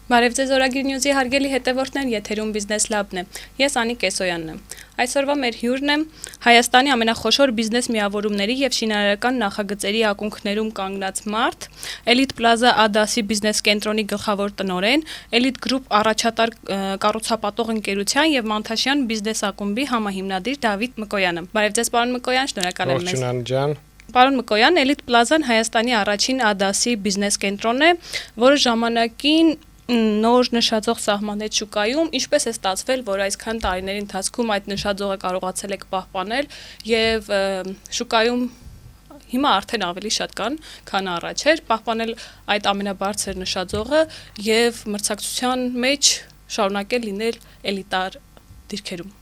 Բարև ձեզ Օրագիր Նյուզի հարգելի հետևորդներ, եթերում Բիզնես Լաբն է։ Ես Անիկ Կեսոյանն եմ։ Այսօրվա մեր հյուրն է Հայաստանի ամենախոշոր բիզնես միավորումների եւ շինարարական նախագծերի ակունքներում կանգնած մարդ, Elite Plaza ADAS-ի բիզնես կենտրոնի գլխավոր տնօրեն, Elite Group առաջատար կառուցապատող ընկերության եւ Մանթաշյան բիզնես ակումբի համահիմնադիր Դավիթ Մկոյանը։ Բարև ձեզ, պարոն Մկոյան, շնորհակալ եմ մեզ։ Ողջույն ջան։ Պարոն Մկոյան, Elite Plaza-ն Հայաստանի առաջին ADAS-ի բիզնես կենտրոնն է, որը ժամանակին նոր նշաձող սահմանեց շուկայում, ինչպես է ստացվել, որ այսքան տարիների ընթացքում այդ նշաձողը կարողացել եք պահպանել եւ շուկայում հիմա արդեն ավելի շատ կան, քան առաջ էր, պահպանել այդ ամենաբարձր նշաձողը եւ մրցակցության մեջ շարունակել լինել էլիտար դիրքերում։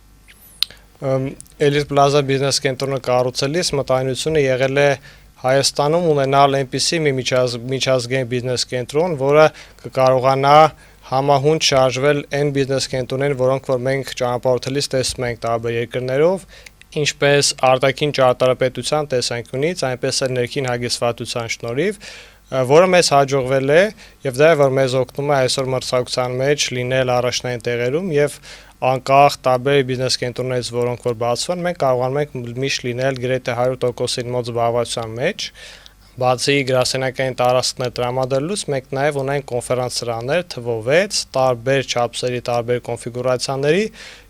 Elite Plaza բիզնես կենտրոնը կառուցելիս մտայնությունը եղել է Հայաստանում ունենալ այնպիսի մի միջազգային բիզնես կենտրոն, որը կկարողանա համահունչ շարժվել այն բիզնես կենտրոններին, որոնք որ մենք ճանապարհորդելիս տեսնում ենք տարբեր երկրներով, ինչպես արտաքին ճարտարապետության տեսանկյունից, այնպես էլ ներքին հագեցվածության շնորհիվ, որը մեզ հաջողվել է եւ դա է որ մեզ օգնում է այսօր մրցակցության մեջ լինել առաջնային տեղերում եւ անկախ տարբեր բիզնես կենտրոններից, որոնք որ բացվում են, մենք կարողանում ենք միշտ լինել գրեթե 100%-ին մոտ զբաղվածության մեջ։ Բացի գրասենյակային տարածքներ տրամադրելուց, մենք նաև ունենք կոնֆերանս սրահներ թվով 6, տարբեր չափսերի, տարբեր կոնֆիգուրացիաների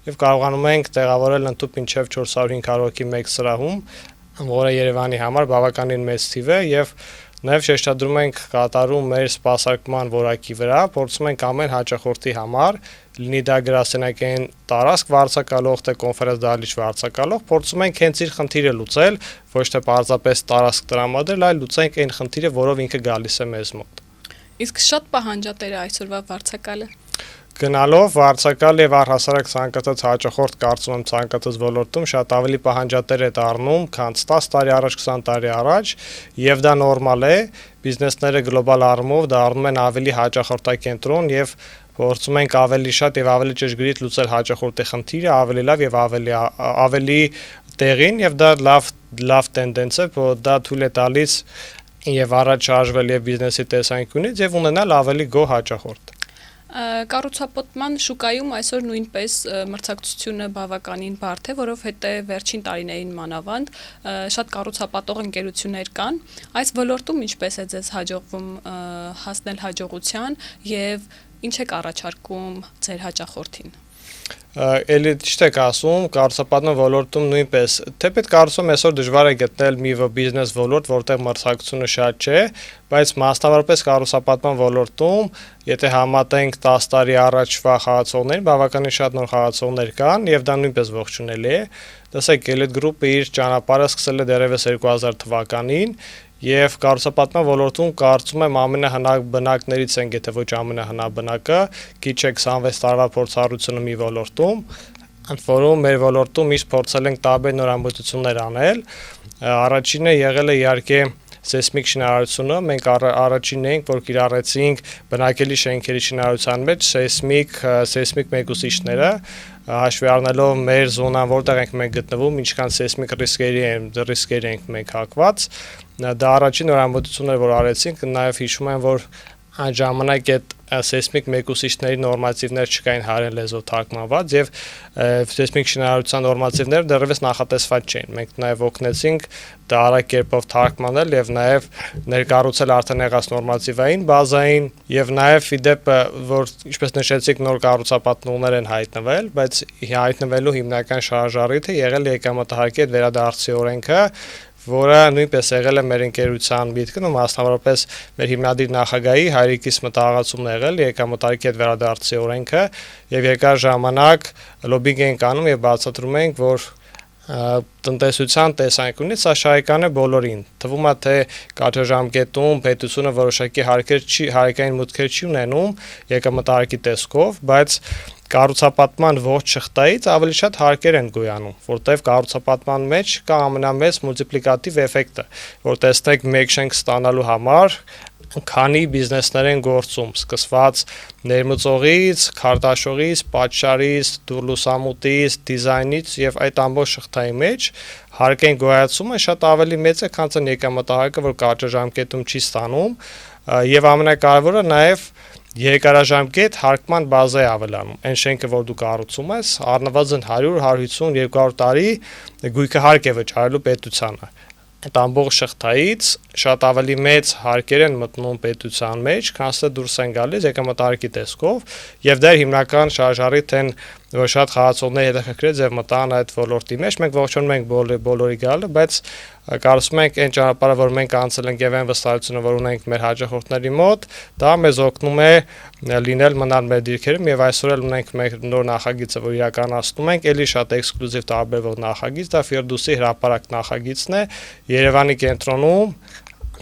եւ կարողանում ենք տեղավորել ընդհանուր մինչեւ 400-500 հոգի մեկ սրահում, որը Երևանի համար բավականին մեծ թիվ է եւ Նաև շեշտադրում ենք կատարում մեր սպասարկման որակի վրա, փորձում ենք ամեն հաճախորդի համար, լինի դա գրասենյակային տարածք վարձակալող, թե կոնֆերանս դահլիճ վարձակալող, փորձում ենք հենց իր խնդիրը լուծել, ոչ թե պարզապես տարածք տրամադրել, այլ լուծենք այն խնդիրը, որով ինքը գալիս է մեզ մոտ։ Իսկ շատ պահանջատեր է այսօրվա վարձակալը։ Գնալով վարձակալ եւ առհասարակ ցանկացած հաճախորդ կարծում եմ ցանկացած ոլորտում շատ ավելի պահանջատեր է դառնում, քան 10 տարի առաջ, 20 տարի առաջ, եւ դա նորմալ է, բիզնեսները գլոբալ առումով դառնում են ավելի հաճախորդակենտրոն եւ փորձում ենք ավելի շատ եւ ավելի ճշգրիտ լուծել հաճախորդի խնդիրը, ավելի լավ եւ ավելի տեղին եւ դա լավ տենդենց է, որ դա թույլ է տալիս եւ առաջ շարժվել եւ բիզնեսի տեսանկյունից եւ ունենալ ավելի գոհ հաճախորդ։ Կառուցապատման շուկայում այսօր նույնպես մրցակցությունը բավականին բարդ է, որովհետև վերջին տարիներին մանավանդ շատ կառուցապատող ընկերություններ կան։ Այս ոլորտում ինչպես է ձեզ հաջողվում հասնել հաջողության եւ ինչ եք առաջարկում ձեր հաճախորդին։ Էլի ճիշտ եք ասում, կառուցապատման ոլորտում նույնպես, թեպետ կարծում եմ այսօր դժվար է գտնել մի բիզնես ոլորտ, որտեղ մրցակցությունը շատ չէ, բայց մասնավորապես կառուցապատման ոլորտում, եթե համատենք 10 տարի առաջվա խաղացողներին, բավականին շատ նոր խաղացողներ կան եւ դա նույնպես ողջունելի է։ Տեսեք, Elite Group-ը իր ճանապարհը սկսել է դեռևս 2000 թվականին Եվ կառուցապատման ոլորտում կարծում եմ ամենահնաբնակներից ենք, եթե ոչ ամենահնաբնակը, քիչ է 26 տարվա փորձառությունը մի ոլորտում, ընդ որում մեր ոլորտում միշտ փորձել ենք տարբեր նորամուծություններ անել։ Առաջինը եղել է իհարկե սեյսմիկ շինարարությունը, մենք առաջինն էինք, որ կիրառեցինք բնակելի շենքերի շինարարության մեջ սեյսմիկ մեկուսիչները, հաշվի առնելով մեր զոնան, որտեղ ենք մենք գտնվում, ինչքան սեյսմիկ ռիսկերի ենք մենք հակված, դա առաջին նորամուծությունն էր, որ արեցինք, նաև հիշում եմ, որ այն ժամանակ այդ սեյսմիկ մեկուսիչների նորմատիվներ չկային հայերեն լեզվով թարգմանված եւ սեյսմիկ շինարարության նորմատիվները դեռևս նախատեսված չէին։ Մենք նաեւ օգնեցինք դա արագ կերպով թարգմանել եւ նաեւ ներկառուցել արդեն եղած նորմատիվային բազային եւ նաեւ իդեպ որ ինչպես նշեցիք նոր կառուցապատողներ են հայտնվել, բայց հայտնվելու հիմնական շարժառիթը եղել է եկամտահարկի հետ վերադարձի օրենքը, որը նույնպես եղել է մեր ընկերության միտքն ու մասնավորապես մեր հիմնադիր նախագահի Հայրիկիս մտահղացումն եղել եկամտահարկի հետ վերադարձի օրենքը եւ երկար ժամանակ լոբինգ ենք անում եւ բացատրում ենք, որ տնտեսության տեսանկյունից սա շահեկան է բոլորին։ Թվում է թե կարճաժամկետում պետությունը որոշակի հարեկային մուտքեր չի ունենում եկամտահարկի տեսքով, բայց կառուցապատման ողջ շղթայից ավելի շատ հարկեր են գոյանում, որտեղ կառուցապատման մեջ կա ամենամեծ մուլտիպլիկատիվ էֆեկտը, որ տեսնեք մեկ շենք ստանալու համար քանի բիզնեսներ են գործում, սկսված ներմուծողից, քարտաշողից, պատշարից, լուսամուտից, դիզայնից եւ այդ ամբողջ շղթայի մեջ հարկային գոյացումը շատ ավելի մեծ է, քան եկամտահարկը, որ կարճաժամկետում չի ստանում, եւ ամենակարևորը նաեւ երկարաժամկետ հարկման բազա է ավելանում։ Այն շենքը, որ դու կառուցում ես, առնվազն 100, 150, 200 տարի գույքը հարկ է վճարելու պետությանը։ Այդ ամբողջ շղթայից շատ ավելի մեծ հարկեր են մտնում պետության մեջ, քան թե դուրս են գալիս եկամտարկի տեսքով, եւ դա հիմնական շարժառիթ են, որ շատ խաղացողներ հետաքրքրեց եւ մտան այդ ոլորտի մեջ։ Մենք ողջունում ենք բոլորի գալը, բայց կարծում ենք այն ճանապարհը, որ մենք անցել ենք եւ այն վստահությունը, որ ունենք մեր հաջողորդների մոտ, դա մեզ օգնում է լինել մնալ մեր դիրքերում եւ այսօր էլ ունենք մեր նոր նախագիծը, որ իրականացնում ենք, ելի շատ էքսկլյուզիվ տարբերվող նախագիծ, դա Ֆիրդուսի հրապարակ նախագիծն է, Երևանի կենտրոնում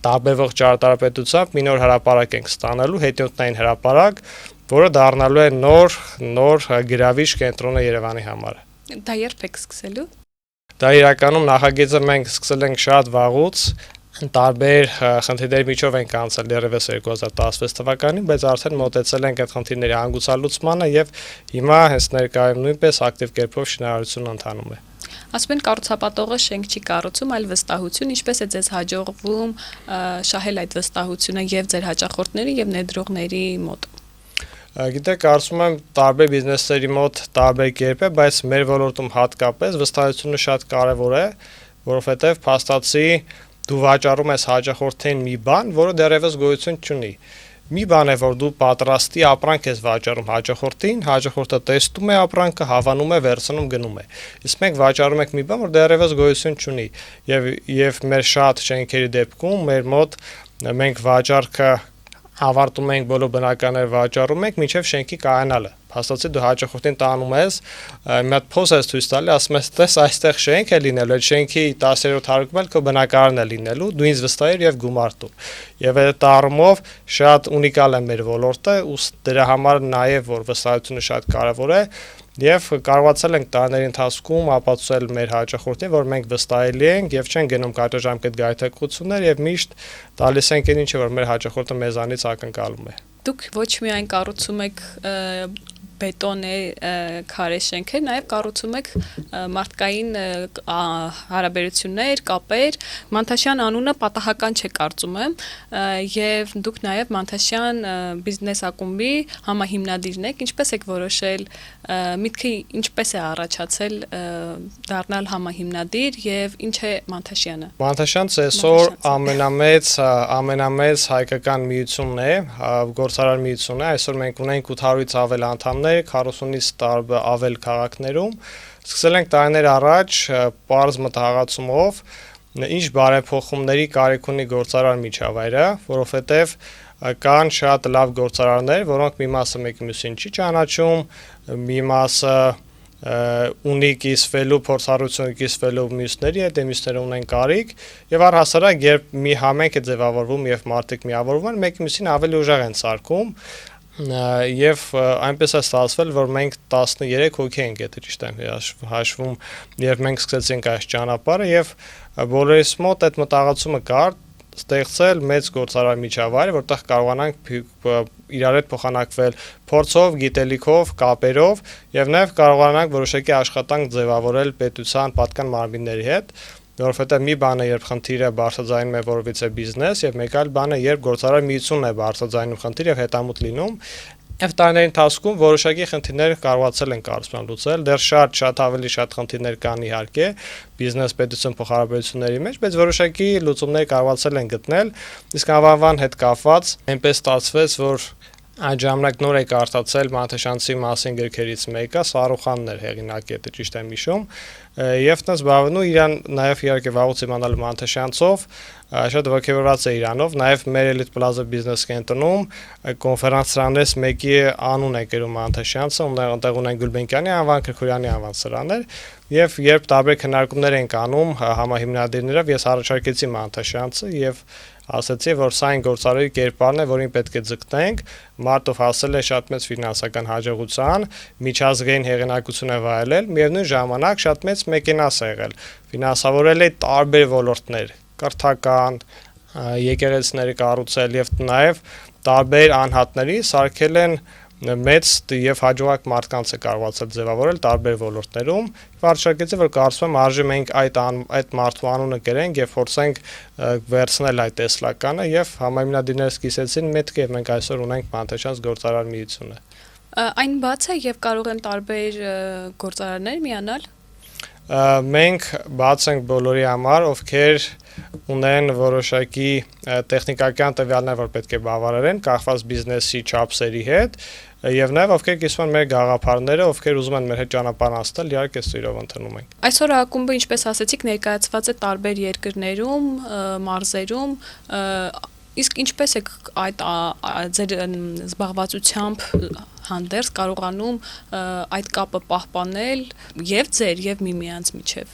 տարբերվող ճարտարապետությամբ մի նոր հրապարակ ենք ստանալու, հետիոտնային հրապարակ, որը դառնալու է նոր գրավիչ կենտրոնը Երևանի համար։ Դա երբ եք սկսելու։ Դա իրականում նախագիծը մենք սկսել ենք շատ վաղուց, տարբեր խնդիրների միջով ենք անցել դեռևս 2016 թվականին, բայց արդեն մոտեցել ենք այդ խնդիրների հանգուցալուծմանը եւ հիմա հենց ներկայում նույնպես ակտիվ կերպով շինարարությունը ընթանում է։ Ասում են կառուցապատողը շենք չի կառուցում, այլ վստահություն, ինչպես է ձեզ հաջողվում շահել այդ վստահությունը եւ ձեր հաճախորդների եւ ներդրողների մոտ։ Գիտեք, կարծում եմ տարբեր բիզնեսների մոտ տարբեր կերպ է, բայց մեր ոլորտում հատկապես վստահությունը շատ կարևոր է, որովհետեւ փաստացի դու վաճառում ես հաճախորդին մի բան, որը դեռևս գոյություն չունի։ Մի բան է, որ դու պատրաստի ապրանք ես վաճառում հաճախորդին, հաճախորդը տեսնում է ապրանքը, հավանում է, վերցնում, գնում է։ Իսկ մենք վաճառում ենք մի բան, որ դեռևս գոյություն չունի։ Եվ մեր շատ շենքերի դեպքում մեր մոտ մենք վաճառքը ավարտում ենք, բոլոր բնականներ վաճառում ենք, մինչև շենքի կայանալը։ Փաստացի դու հաճախորդին տանում ես, մի հատ փոս ես ցույց տալի, ասում ես, տես այստեղ շենք է լինելու, այդ շենքի 10-րդ հարկում էլ քո բնակարանն է լինելու, դու ինձ վստահիր եւ գումար տուր։ Եվ այդ առումով շատ ունիկալ է մեր ոլորտը, ու դրա համար նաեւ որ վստահությունը շատ կարեւոր է, եւ կարողացել ենք տարիների ընթացքում ապացուցել մեր հաճախորդին, որ մենք վստահելի ենք եւ չեն գնում կարճաժամկետ գայթակղություններ եւ միշտ տալիս ենք այն ինչը որ մեր հաճախորդը մեզանից ակնկալում է։ Դուք ոչ միայն կառուցում եք բետոնե քարե շենքեր, նաև կառուցում եք մարդկային հարաբերություններ, կապեր։ Մանթաշյան անունը պատահական չէ, կարծում եմ, եւ դուք նաև Մանթաշյան բիզնես ակումբի համահիմնադիրն եք։ Ինչպես եք որոշել, միտքը ինչպես է առաջացել դառնալ համահիմնադիր եւ ինչ է Մանթաշյանը։ Մանթաշյանց այսօր ամենամեծ հայկական միությունն է, գործարար միությունն է։ Այսօր մենք ունենք 800-ից ավել անդամներ 40-ից ավել քաղաքներում։ Սկսել ենք տարիներ առաջ պարզ մտահղացումով ինչ բարեփոխումների կարիք ունի գործարար միջավայրը, որովհետև կան շատ լավ գործարարներ, որոնք մի մասը մեկի մյուսին չի ճանաչում, մի մասը ունի կիսվելու, փորձառություն կիսվելու մյուսների հետ, մյուսները ունեն կարիք, եւ առհասարակ երբ մի համենք է ձևավորվում եւ մարդիկ միավորվում են, մեկի մյուսին ավելի ուժեղ են սարքում, եւ այնպես է ստացվել, որ մենք 13 հոգի ենք, եթե ճիշտ եմ հաշվում, երբ մենք սկսեցինք այս ճանապարհը եւ բոլորիս մոտ այդ մտահղացումը կար ստեղծել մեծ գործարար միջավայր, որտեղ կարողանանք իրար հետ փոխանակվել փորձով, գիտելիքով, կապերով եւ նաեւ կարողանանք որոշակի աշխատանք ձևավորել պետության պատկան մարմինների հետ, որովհետեւ մի բան է, երբ խնդիրը բարձրաձայնում է որևիցե բիզնես եւ մեկ այլ բան է, երբ գործարար միությունն է բարձրաձայնում խնդիր եւ հետամուտ լինում։ Եվ տարիների ընթացքում որոշակի խնդիրներ կարողացել են կարծում լուծել, դեռ շատ ավելի շատ խնդիրներ կան իհարկե բիզնես պետություն փոխհարաբերությունների մեջ, բայց որոշակի լուծումներ կարողացել են գտնել, իսկ անվանման հետ կապված այնպես ստացվեց, որ այդ ժամանակ նոր եք արտացել Մանթաշյանցի մասին գրքերից մեկը, Սարուխանն էր հեղինակը, եթե ճիշտ եմ հիշում, եւ նա զբաղվում իրան նաեւ իհարկե վաղուց իմանալ Մանթաշյանցով, շատ ողջավորված է իրանով, նաեւ մեր Elite Plaza բիզնես կենտրոնում կոնֆերանսրաներից մեկի անուն է կերում Մանթաշյանցը, այնտեղ ունեն Գուլբենկյանի անվան, Քրքորյանի անվան սրաներ, եւ երբ տարբեր քննարկումներ ենք անում համահիմնադիրներով, ես առաջարկեցի Մանթաշյանցը եւ ասացի, որ սա այն գործարարի կերպարն է, որին պետք է ձգտենք, Մարտով հասել է շատ մեծ ֆինանսական հաջողության, միջազգային հեղինակություն է վայելել, միևնույն ժամանակ շատ մեծ մեքենաս է եղել, ֆինանսավորել է տարբեր ոլորտներ, կրթական, եկեղեցիների կառուցել եւ նաեւ տարբեր անհատների սարքել են մեծ եւ հաջողակ մարդկանց է կարողացել ձևավորել տարբեր ոլորտներում։ Վարշակեցի, որ կարծում եմ արժի մենք այդ մարդու անունը կրենք եւ փորձենք վերցնել այդ տեսլականը եւ համայնադիրները սկսեցին մտք եւ մենք այսօր ունենք Մանթաշանց գործարար միությունը։ Այն բաց է եւ կարող են տարբեր գործարարներ միանալ։ Մենք բաց ենք բոլորի համար, ովքեր ունեն որոշակի տեխնիկական տվյալներ, որ պետք է բավարարեն, կախված բիզնեսի չափսերի հետ, եւ նաեւ ովքեր կիսվում են մեր գաղափարները, ովքեր ուզում են մեր հետ ճանապարհ անցնել, իհարկե սիրով ընդունում ենք։ Այսօր ակումբը, ինչպես ասացիք, ներկայացված է տարբեր երկրներում, մարզերում, իսկ ինչպես է այդ ձեր զբաղվածությամբ հանդերձ կարողանում այդ կապը պահպանել եւ ձեր եւ միմյանց միջեւ։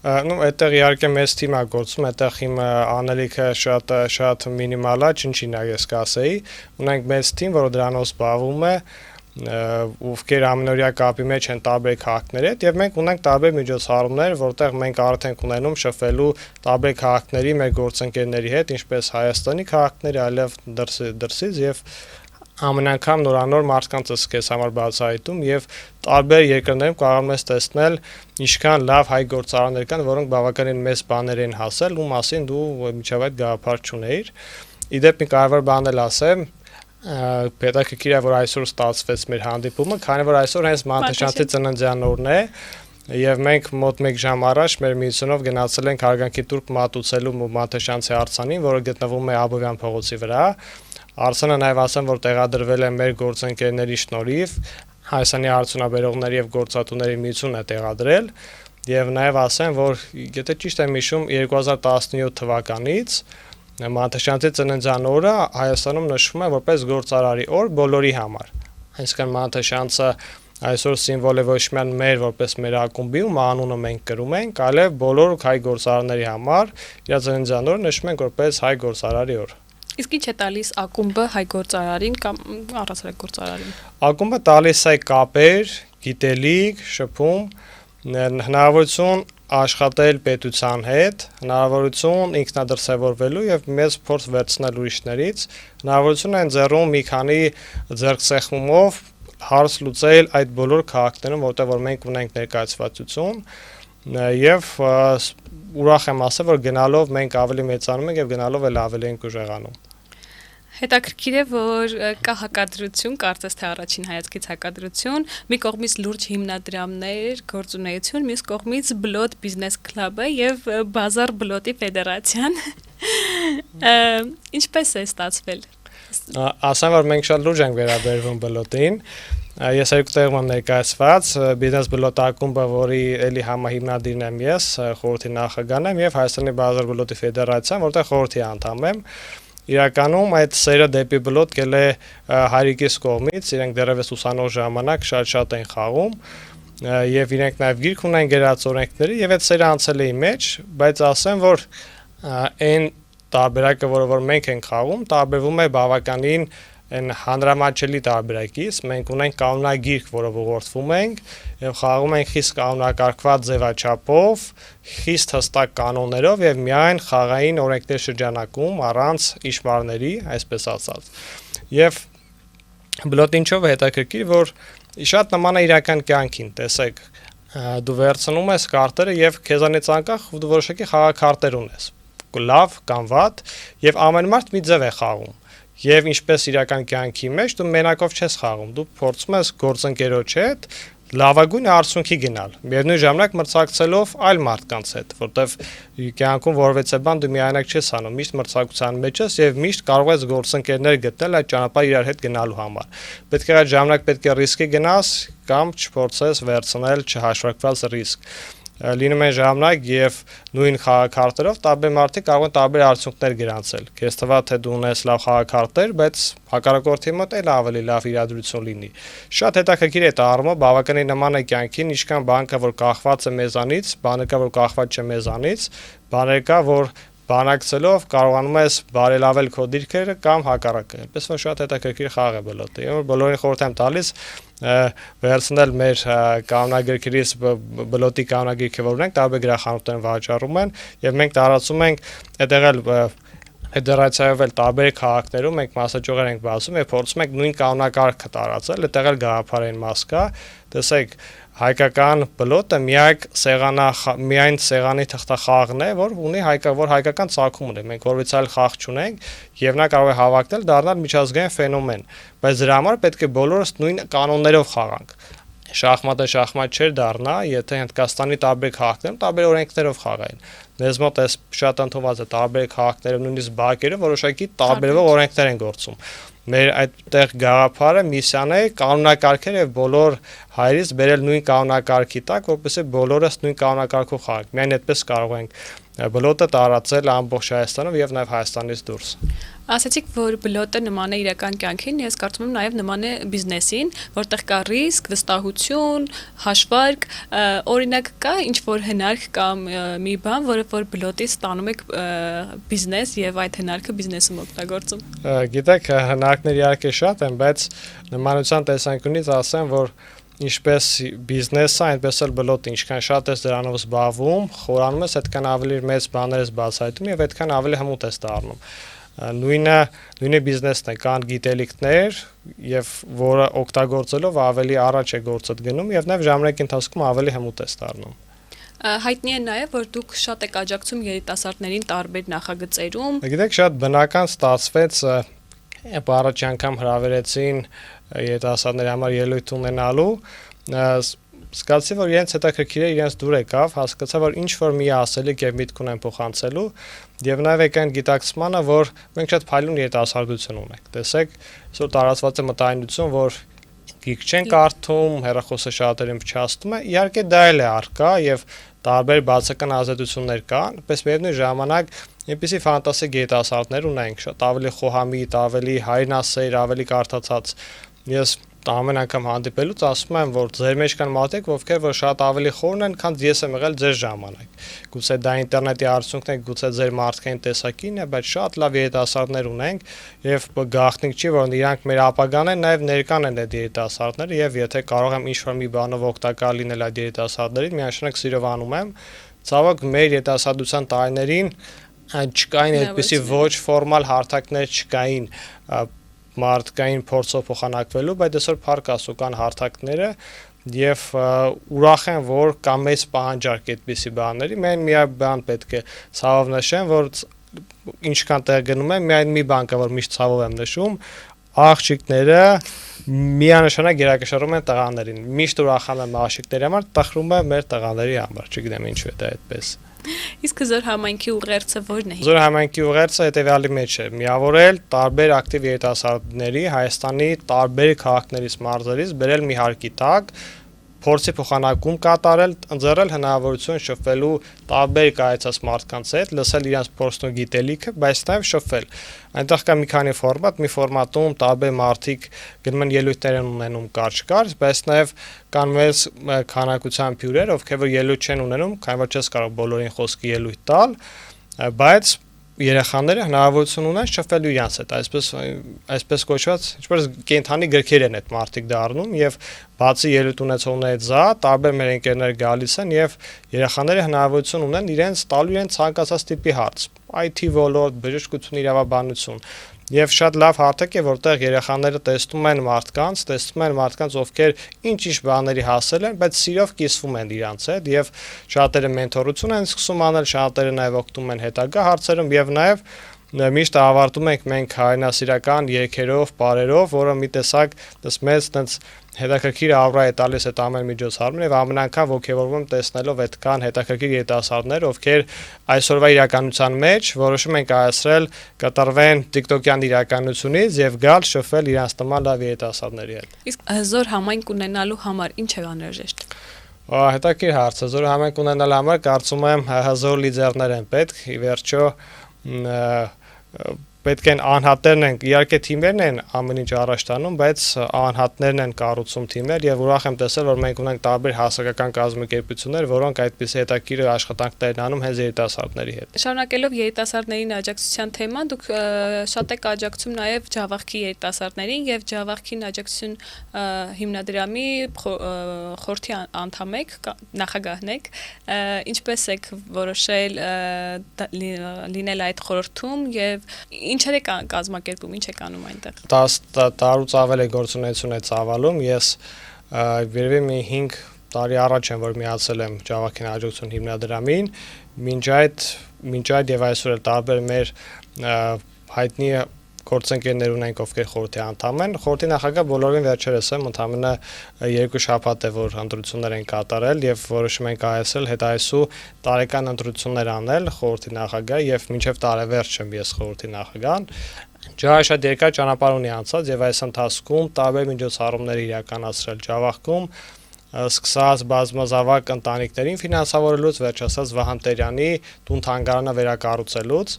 Այդտեղ իհարկե մեծ թիմ է գործում, այդտեղ իմ անելիքը շատ մինիմալ է, չնչին է ես կասեի։ Ունենք մեծ թիմ, որը դրանով զբաղվում է, ովքեր ամենօրյա կապի մեջ են տարբեր քաղաքների հետ եւ մենք ունենք տարբեր միջոցառումներ, որտեղ մենք արդեն ունենում շփվելու տարբեր քաղաքների մեր գործընկերների հետ, ինչպես Հայաստանի քաղաքների, այլև դրսից եւ ամեն անգամ նորանոր մարդկանց սկես համար բացահայտում եւ տարբեր երկրներում կարողանում ես տեսնել ինչքան լավ հայ գործարաններ կան, որոնք բավականին մեծ բաներ են հասել ու մասին դու միջավ այդ գաղափար չունեիր։ Իդեպ մի կարևոր բան էլ ասեմ, պետքրքիր է որ այսօր ստացվեց մեր հանդիպումը, քանի որ այսօր հենց Մանթաշանցի ծննդյան օրն է եւ մենք մոտ 1 ժամ առաջ մեր միությունով գնացել ենք հարգանքի տուրք մատուցելու Մանթաշանցի արձանին, որը գտնվում է Աբովյան փողոցի վրա։ Արձանը նաև ասեմ, որ տեղադրվել է մեր գործընկերների շնորհիվ, Հայաստանի արդյունաբերողների եւ գործատուների միությունն է տեղադրել եւ նաև ասեմ, որ եթե ճիշտ եմ հիշում 2017 թվականից Մանթաշանցի ծննդյան օրը Հայաստանում նշվում է որպես գործարարի օր բոլորի համար։ Այսինքն Մանթաշանցը այսօր սիմվոլ է ոչ միայն մեր որպես մեր ակումբի, ում անունը մենք կրում ենք, այլև բոլոր հայ գործարարների համար իր ծննդյան օրը նշում ենք որպես հայ գործարարի օր։ Իսկ ինչ է տալիս ակումբը հայ գործարարին կամ առասարակ գործարարին։ Ակումբը տալիս է կապեր, գիտելիք, շփում, հնարավորություն աշխատել պետության հետ, հնարավորություն ինքնադրսևորվելու եւ մեծ փորձ վերցնել ուրիշներից, հնարավորություն են ձեռում մի քանի ձեռքսեղմումով հարց լուծել այդ բոլոր քաղաքներում, որտեղ որ մենք ունենք ներկայացվածություն եւ ուրախ եմ ասել, որ գնալով մենք ավելի մեծանում ենք եւ գնալով էլ ավելի ենք ուժեղանում։ Հետաքրքիր է, որ կա հակադրություն, կարծես թե առաջին հայացքից հակադրություն, մի կողմից լուրջ հիմնադրամներ, գործունեություն, մյուս կողմից բլոտ բիզնես քլաբը եւ բազար բլոտի ֆեդերացիան։ Ինչպես է ստացվել։ Ասեմ, որ մենք շատ լուրջ ենք վերաբերվում բլոտին։ Ես երկու տեղում եմ ներկայացված, բիզնես բլոտ ակումբը, որի էլի համահիմնադիրն եմ ես, խորհրդի նախագահն եմ եւ Հայաստանի բազար բլոտի ֆեդերացիան, որտեղ խորհրդի անդամ եմ։ Իրականում այդ սերը դեպի բլոտ գել է հայրիկիս կողմից, իրենք դեռևս ուսանող ժամանակ շատ են խաղում եւ իրենք նաեւ գիրք ունեն գրած օրենքների եւ այդ սերը անցել է իմ մեջ, բայց ասեմ, որ այն տարբերակը, որ մենք ենք խաղում, տարբերվում է բավականին այն հանրամատչելի տարբերակից, մենք ունենք կանոնագիրք, որով ուղղորդվում ենք եւ խաղում ենք խիստ կանոնակարգված ձևաչափով, խիստ հստակ կանոններով եւ միայն խաղային օրենքների շրջանակում առանց իշմարների, այսպես ասած։ Եվ բլոտ ինչով է հետաքրքիր, որ շատ նման է իրական կյանքին, տեսեք, դու վերցնում ես կարտերը եւ քեզանից անկախ դու որոշակի խաղաքարտեր ունես, լավ կամ վատ, եւ ամեն մարդ մի ձև է խաղում։ Եվ ինչպես իրական կյանքի մեջ դու մենակով չես խաղում, դու փորձում ես գործընկերոջ հետ լավագույն արդյունքի գնալ, միևնույն ժամանակ մրցակցելով այլ մարդկանց հետ, որտեվ կյանքում որևէ բան դու միայնակ չես անում, միշտ մրցակցության մեջ ես եւ միշտ կարող ես գործընկերներ գտնել այդ ճանապարհը իրար հետ գնալու համար։ Պետք է այդ ժամանակ պետք է ռիսկի գնաս կամ չփորձես վերցնել չհաշվարկված ռիսկ։ Լինում են ժամանակ եւ նույն խաղաքարտերով տարբեր մարդիկ կարող են տարբեր արդյունքներ գրանցել։ Քեզ թվա թե դու ունես լավ խաղաքարտեր, բայց հակառակորդի մոտ էլ ավելի լավ իրադրություն լինի։ Շատ հետաքրքիր է դա առումով, բավականին նման է կյանքին, ինչքան բան կա, որ կախված է մեզանից, բանը կա, որ կախված չէ մեզանից, բաներ կա, որ բանակցելով կարողանում ես բարելավել քո դիրքերը կամ հակառակը։ Այնպես որ շատ հետաքրքիր խաղ է բլոտը։ Եվ բոլորին խորհուրդ եմ տալիս վերցնել մեր կանոնագրքերից բլոտի կանոնագրիքը, որ ունենք, տարբեր գրախանութներում վաճառում են եւ մենք տարածում ենք այդտեղ էլ Ֆեդերացիայով էլ տարբեր քաղաքներում մենք մասաճյուղեր ենք բացում եւ փորձում ենք նույն կանոնակարգը տարածել, այդտեղ էլ գաղափարային մաս կա։ Տեսեք, հայկական բլոտը միայն սեղանի թղթախաղն է, որ ունի հայկական ծագում ունի։ Մենք որևէ այլ խաղ չունենք եւ նա կարող է հավակնել դառնալ միջազգային ֆենոմեն, բայց դրա համար պետք է բոլորս նույն կանոններով խաղանք։ Շախմատը շախմատ չէր դառնա, եթե Հնդկաստանի տարբեր քաղաքներում տարբեր օրենքներով խաղային։ Մեզ մոտ էս շատ ընդունված է տարբեր քաղաքներում նույնիսկ բակերը որոշակի տարբերվող օրենքներ են գործում։ Մեր այդտեղ գաղափարը միսիան է կանոնակարգեր եւ բոլոր հայրից բերել նույն կանոնակարգի տակ, որպեսզի բոլորս նույն կանոնակարգով խաղանք։ Միայն այդպես կարող ենք բլոտը տարածել ամբողջ Հայաստանում եւ նաեւ Հայաստանից դուրս։ Ասացիք, որ բլոտը նման է իրական կյանքին, ես կարծում եմ նաև նման է բիզնեսին, որտեղ կա ռիսկ, վստահություն, հաշվարկ, օրինակ կա ինչ-որ հնարք կամ մի բան, որը որ բլոտից ստանում եք բիզնես եւ այդ հնարքը բիզնեսում օգտագործում։ Գիտեք, հնարքներ իհարկե շատ են, բայց նմանության տեսանկյունից ասեմ, որ ինչպես բիզնեսը, այնպես էլ բլոտը, ինչքան շատ ես դրանով զբաղվում, խորանում ես, այդքան ավելի մեծ բաներ ես բացահայտում եւ այդքան ավելի հմուտ ես դառնում։ Նույնը բիզնեսն է, կան գիտելիքներ եւ որը օգտագործելով ավելի առաջ է գործդ գնում եւ նաեւ ժամանակի ընթացքում ավելի հմուտ է դառնում։ Հայտնի է նաեւ, որ դուք շատ եք աջակցում երիտասարդներին տարբեր նախագծերում։ Գիտեք, շատ բնական ստացվեց, առաջի անգամ հրավիրեցին երիտասարդների համար ելույթ ունենալու, զգացի, որ իրենց հետաքրքիր է, իրենց դուր եկավ, հասկացա, որ ինչ որ մի ասելիք եւ միտք ունեն փոխանցելու եւ նաեւ եկան գիտակցմանը, որ մենք շատ փայլուն երիտասարդություն ունենք։ Տեսեք, այսօր տարածված է մտայնություն, որ գիք չեն կարդում, հեռախոսը շատերին փչացնում է, իհարկե դա էլ է առկա եւ տարբեր բացական ազդեցություններ կան, բայց միևնույն ժամանակ այնպիսի ֆանտաստիկ երիտասարդներ ունենք, շատ ավելի խոհամիտ, ավելի հայրենասեր, ավելի կարդացած։ Ես ամեն անգամ հանդիպելուց ասում եմ, որ ձեր մեջ կան մարդիկ, ովքեր որ շատ ավելի խորն են, քան ես եմ եղել ձեր ժամանակ։ Գուցե դա ինտերնետի արդյունքն է, գուցե ձեր մարդկային տեսակին է, բայց շատ լավ երիտասարդներ ունենք եւ գաղտնիք չի, որ իրանք մեր ապագան են, նաեւ ներկան են այդ երիտասարդները եւ եթե կարող եմ ինչ-որ մի բանով օգտակար լինել այդ երիտասարդներին, միանշանակ սիրով անում եմ։ Ցավոք մեր երիտասարդության տարիներին չկային այդպիսի ոչ ֆորմալ հարթակներ չկային մարդկային փորձով փոխանակվելու, բայց այսօր փառք Աստծո կան հարթակները եւ ուրախ եմ, որ կա մեծ պահանջարկ այդպիսի բաների։ Միայն մի բան պետք է ցավով նշեմ, որ ինչքան տեղ գնում եմ, միայն մի բան կա, որ միշտ ցավով եմ նշում, աղջիկները միանշանակ գերակշռում են տղաներին։ Միշտ ուրախանում եմ աղջիկների համար, տխրում եմ մեր տղաների համար, չգիտեմ ինչու է դա այդպես։ Իսկ Զոր համայնքի ուղերձը ո՞րն է։ Զոր համայնքի ուղերձը հետեւյալի մեջ է՝ միավորել տարբեր ակտիվ երիտասարդների Հայաստանի տարբեր քաղաքներից, մարզերից, բերել մի հարկի տակ, փորձի փոխանակում կատարել, ընձեռել հնարավորություն շփվելու տարբեր կայացած մարդկանց հետ, լսել իրենց փորձն ու գիտելիքը, բայց նաև շփվել։ Այնտեղ կա մի քանի ֆորմատ, մի ֆորմատում տարբեր մարդիկ գնում են ելույթներ են ունենում կարճ-կարճ, բայց նաև կան մեծ քանակությամբ հյուրեր, ովքեր որ ելույթ չեն ունենում, քանի որ չես կարող բոլորին խոսքի ելույթ տալ, բայց երեխաները հնարավորություն ունեն շփվելու իրենց հետ, այսպես կոչված, ինչպես կենթանի գրքեր են այդ մարդիկ դառնում եւ բացի ելույթ ունեցողներից տարբեր մեր ընկերներ գալիս են եւ երեխաները հնարավորություն ունեն իրենց տալու իրենց ցանկացած տիպի հարց, IT ոլորտ, բժշկություն, իրավաբանություն եւ շատ լավ հարթակ է, որտեղ երեխաները տեսնում են մարդկանց, ովքեր ինչ-ինչ բաների հասել են, բայց սիրով կիսվում են իրանց հետ եւ շատերը մենթորություն են սկսում անել, շատերը նաեւ օգտվում են հետագա հարցերում եւ նաեւ միշտ ավարտում ենք մենք հայրենասիրական երգերով, պարերով, որը մի տեսակ մեծ տենց հետաքրքիր ավրա է տալիս այդ ամեն միջոցառումն եւ ամեն անգամ ողջևորվում տեսնելով այդքան հետաքրքիր երիտասարդներ, ովքեր այսօրվա իրականության մեջ որոշում են կայացրել կատարվեն TikTok-յան իրականությունից եւ գալ շփվել իրենց նման լավ երիտասարդների հետ։ Իսկ հզոր համայնք ունենալու համար ինչ է անհրաժեշտ։ Հետաքրքիր հարց է, հզոր համայնք ունենալու համար կարծում եմ հզոր լիդերներ են պետք, ի վերջո պետք են անհատներն են, իհարկե թիմերն են ամեն ինչ առաջ տանում, բայց անհատներն են կառուցում թիմեր եւ ուրախ եմ տեսել, որ մենք ունենք տարբեր հասարակական կազմակերպություններ, որոնք այդպիսի հետաքրքիր աշխատանքներ են անում հենց երիտասարդների հետ։ Շարունակելով երիտասարդներին աջակցության թեման, դուք շատ եք աջակցում նաև Ջավախքի երիտասարդներին եւ Ջավախքին աջակցություն հիմնադրամի խորհրդի անդամ եք, նախագահն եք, ինչպես եք որոշել լինել այդ խորհրդում եւ ինչեր եք կազմակերպում, ինչ եք անում այնտեղ։ 10 տարուց ավել է գործունեություն է ծավալում, ես երևի մի 5 տարի առաջ եմ որ միացել եմ Ջավախքին աջակցություն հիմնադրամին, մինչ այդ եւ այսօր էլ տարբեր մեր հայտնի գործընկերներ ունենք, ովքեր խորհրդի անդամ են։ Խորհրդի նախագահ բոլորին վերջերս եմ ընդամենը 2 շաբաթ է որ ընտրություններ են կատարել եւ որոշում են կայացել հետայսու տարեկան ընտրություններ անել խորհրդի նախագահ եւ մինչեւ տարեվերջ եմ ես խորհրդի նախագահն։ Ջավախքը շատ երկար ճանապարհ ունի անցած եւ այս ընթացքում տարբեր միջոցառումներ իրականացրել Ջավախքում, սկսած բազմազավակ ընտանիքներին ֆինանսավորելուց, վերջացած Վահան Տերյանի տուն-թանգարանը վերակառուցելուց,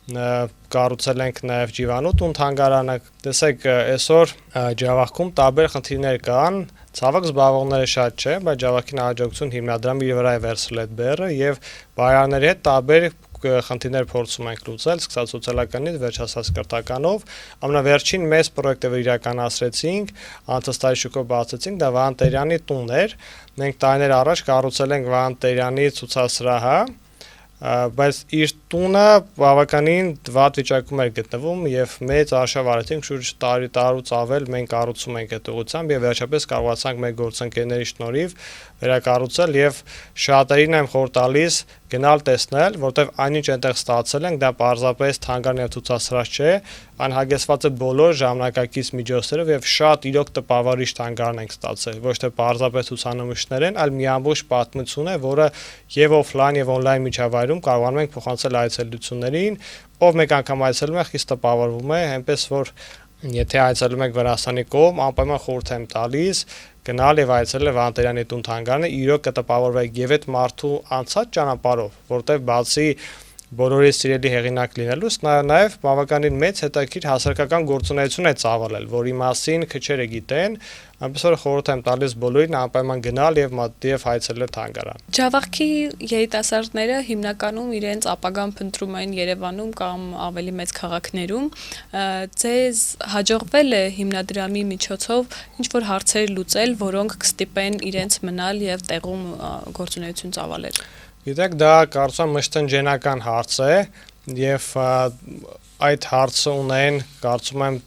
կառուցել ենք նաև Ջիվանու տուն-թանգարանը։ Տեսեք, այսօր Ջավախքում տարբեր խնդիրներ կան, ցավոք զբաղվողները շատ չէ, բայց Ջավախքին աջակցություն հիմնադրամի վրա է վերցրել այդ բեռը եւ բարերարների հետ տարբեր խնդիրներ փորձում ենք լուծել, սկսած սոցիալականից վերջացած կրթականով։ Ամենավերջին մեծ պրոյեկտը որ իրականացրեցինք, անցած շուկով բացեցինք, դա Վահան Տերյանի տունն էր։ Մենք տարիներ առաջ կառուցել ենք Վահան Տերյանի ցուցասրահը, բայց իր տունը բավականին վատ վիճակում էր գտնվում եւ մեծ արշավ արեցինք շուրջ տարուց ավել մենք կառուցում ենք այդ ուղղությամբ եւ վերջապես կարողացանք մեր գործընկերների շնորհիվ վերակառուցել եւ շատերին եմ խորհուրդ տալիս գնալ տեսնել, որտեվ այնինչ այնտեղ ստացել ենք, դա պարզապես թանգարան եւ ցուցասրահ չէ, այն հագեցված է բոլոր ժամանակակից միջոցներով եւ շատ իրոք տպավորիչ թանգարան ենք ստացել, ոչ թե պարզապես ցուցանմուշներ են, այլ մի ամբողջ պատմություն է, որը եւ օֆլայն եւ օնլայն միջավայրում կարողանում ենք փոխանցել այցելություններին, ով մեկ անգամ այցելում է, խիստ տպավորվում է, այնպես որ եթե այցելում եք Վրաստանի կողմ, անպայման խորհուրդ եմ տալիս գնալ եւ այցելել Վահան Տերյանի տուն-թանգարանը, իրոք կտպավորվեք եւ այդ մարդու անցած ճանապարհով, որտեղ բացի բոլորի սիրելի հեղինակ լինելուց նաեւ բավականին մեծ հետաքրքիր հասարակական գործունեություն է ծավալել, որի մասին քչերը գիտեն, այնպես որ խորհուրդ եմ տալիս բոլորին անպայման գնալ եւ այցելել թանգարան։ Ջավախքի երիտասարդները հիմնականում իրենց ապագան փնտրում են Երևանում կամ ավելի մեծ քաղաքներում։ Ձեզ հաջողվել է հիմնադրամի միջոցով ինչ որ հարցեր լուծել, որոնք կստիպեն իրենց մնալ եւ տեղում գործունեություն ծավալել։ Գիտեք, դա կարծում եմ մշտնջենական հարց է եւ այդ հարցը ունեն, կարծում եմ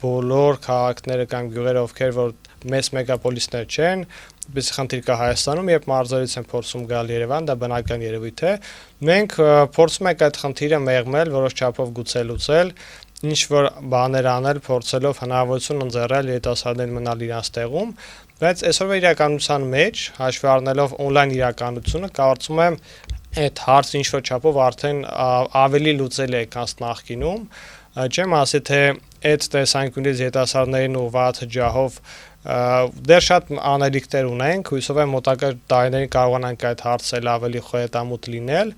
բոլոր քաղաքները կամ գյուղերը, ովքեր որ մեծ մեգապոլիսներ չեն, այդպես խնդիր կա Հայաստանում, երբ մարզերից են փորձում գալ Երևան, դա բնական երևույթ է։ Մենք փորձում ենք այդ խնդիրը մեղմել, որոշ չափով գուցե լուծել, ինչ որ բաներ անել, փորձելով հնարավորություն ընձեռել երիտասարդներին մնալ իրենց տեղում, բայց այսօրվա իրականության մեջ, հաշվի առնելով օնլայն իրականությունը, կարծում եմ այդ հարցը ինչ որ չափով արդեն ավելի լուծել է քան նախկինում, չեմ ասի թե այդ տեսանկյունից երիտասարդներին ուղղված ջահով դեռ շատ անելիքներ ունենք, հույսով եմ մոտակա տարիներին կարողանանք այդ հարցը ավելի խոյետամուտ լինել,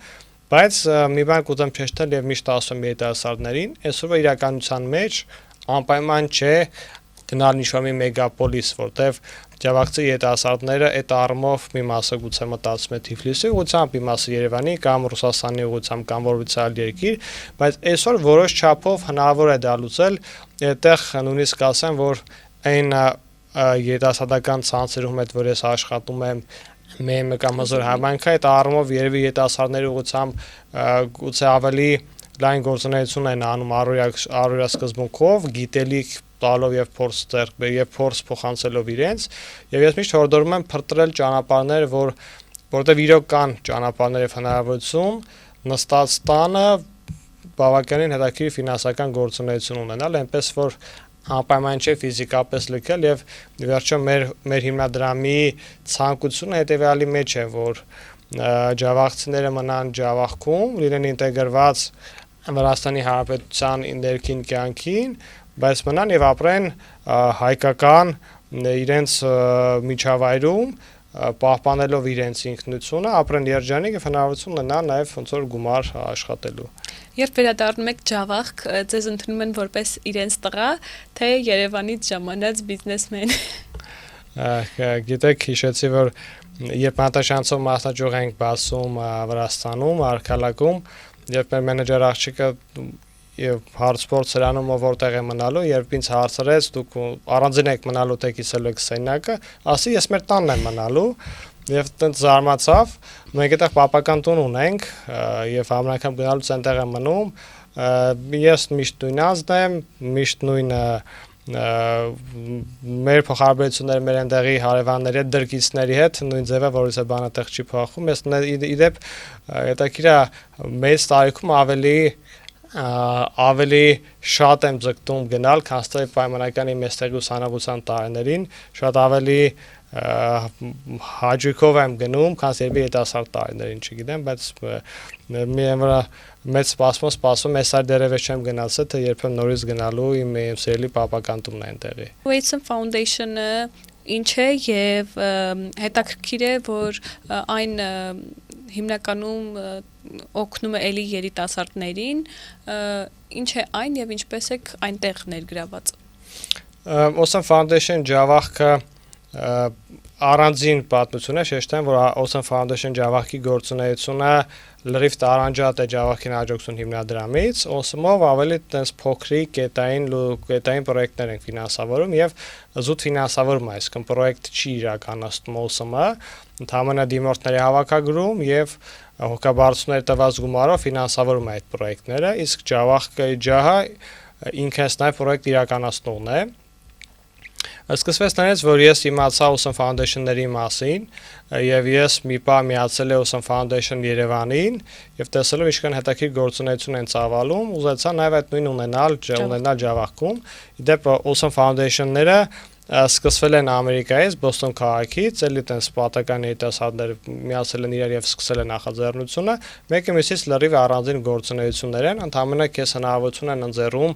բայց մի բան կուզեմ շեշտել եւ միշտ ասում երիտասարդներին, այսօրվա իրականության մեջ անպայման չէ գնալ ինչ-որ մի մեգապոլիս, որտեվ Ջավախցի երիտասարդները այդ առումով մի մասը գուցե մտածում է Թիֆլիսի ուղղությամբ, մի մասը Երևանի կամ Ռուսաստանի ուղղությամբ կամ որևէ այլ երկիր, բայց այսօր որոշ չափով հնարավոր է դա լուծել, այդտեղ նույնիսկ ասեմ, որ այն երիտասարդական ցանցերում հետ, որ ես աշխատում եմ ՄՄ կամ հզոր համայնքը, այդ առումով երևի երիտասարդների ուղղությամբ գուցե ավելի լայն գործունեություն են անում առօրյա սկզբունքով, գիտելիք տալով եւ փորձ փոխանցելով իրենց, եւ ես միշտ հորդորում եմ փրտրել ճանապարհներ, որտեղ իրոք կան ճանապարհներ եւ հնարավորություն նստած տանը բավականին հետաքրքիր ֆինանսական գործունեություն ունենալ, այնպես որ անպայման չէ ֆիզիկապես լքել եւ վերջում մեր հիմնադրամի ցանկությունը հետեւյալի մեջ է, որ ջավախցիները մնան Ջավախքում, լինեն ինտեգրված Վրաստանի Հանրապետության ներքին կյանքին, բայց մնան եւ ապրեն հայկական իրենց միջավայրում, պահպանելով իրենց ինքնությունը, ապրեն երջանիկ եւ հնարավորություն ունենան նաեւ ոնց որ գումար աշխատելու։ Երբ վերադառնում եք Ջավախք, ձեզ ընդունում են որպես իրենց տղա, թե Երևանից ժամանած բիզնեսմեն։ Գիտեք, հիշեցի, որ երբ մատաշանցով մասնաճյուղ ենք բացում Վրաստանում, Արքալակում, երբ մեր մենեջեր աղջիկը եւ հարցպորտ սրանում որտեղ է մնալու, երբ ինձ հարցրեց դուք առանձին եք մնալու թե կիսելու եք սենյակը, ասի ես մեր տանն եմ մնալու եւ տենց զարմացավ, մենք այդտեղ պապական տուն ունենք եւ ամեն անգամ գնալուց այնտեղ եմ մնում, ես միշտ նույն ազգն եմ, միշտ նույն մեր փոխհարաբերությունները մեր այնտեղի հարևանների հետ, դրկիցների հետ նույն ձևը, որից է բանը տեղ չի փոխում, ես իդեպ հետաքրքիր է մեծ տարիքում ավելի շատ եմ ձգտում գնալ, քան թե պայմանական իմ այստեղի ուսանողության տարիներին, շատ ավելի հաճույքով եմ գնում, քան երբի երիտասարդ տարիներին, չգիտեմ, բայց միայն վրա մեծ սպասում ես այլ դերևս չեմ գնացել, թե երբեմն նորից գնալու իմ սիրելի պապական տունն է այնտեղի։ Watson Foundation-ը ինչ է եւ հետաքրքիր է, որ այն հիմնականում օգնում է էլի երիտասարդներին, ինչ է այն եւ ինչպես է այնտեղ ներգրաված։ Watson Foundation Ջավախքը առանձին պատմություն է, շեշտեմ, որ Watson Foundation Ջավախքի գործունեությունը լրիվ տարանջատ է Ջավախքին հաջողություն հիմնադրամից, OSM-ով ավելի տես փոքրիկ կետային պրոյեկտներ ենք ֆինանսավորում եւ զուտ ֆինանսավորում, այսինքն պրոյեկտ չի իրականացնում OSM-ը, ընդհանրապես դիմորդների հավաքագրում եւ հոգաբարձությունների տված գումարով ֆինանսավորում է այդ պրոյեկտները, իսկ Ջավախքը ջահը ինքն նաև պրոյեկտ իրականացնողն է։ Սկսվեց նրանից, որ ես իմացա Watson Foundation-ների մասին եւ ես մի բան միացել եմ Watson Foundation Երևանին եւ տեսելով ինչքան հետաքրքիր գործունեություն են ծավալում, ուզեցա նաեւ այդ նույն ունենալ Ջավախքում։ Իդեպ Watson Foundation-ները սկսվել են Ամերիկայից, Բոստոն քաղաքից, էլի տենց պատական երիտասարդներ միացել են իրար եւ սկսել են նախաձեռնությունը, մեկը մյուսից լրիվ առանձին գործունեություններ են, ընդհանրապես քեզ հնարավորություն են ընձեռում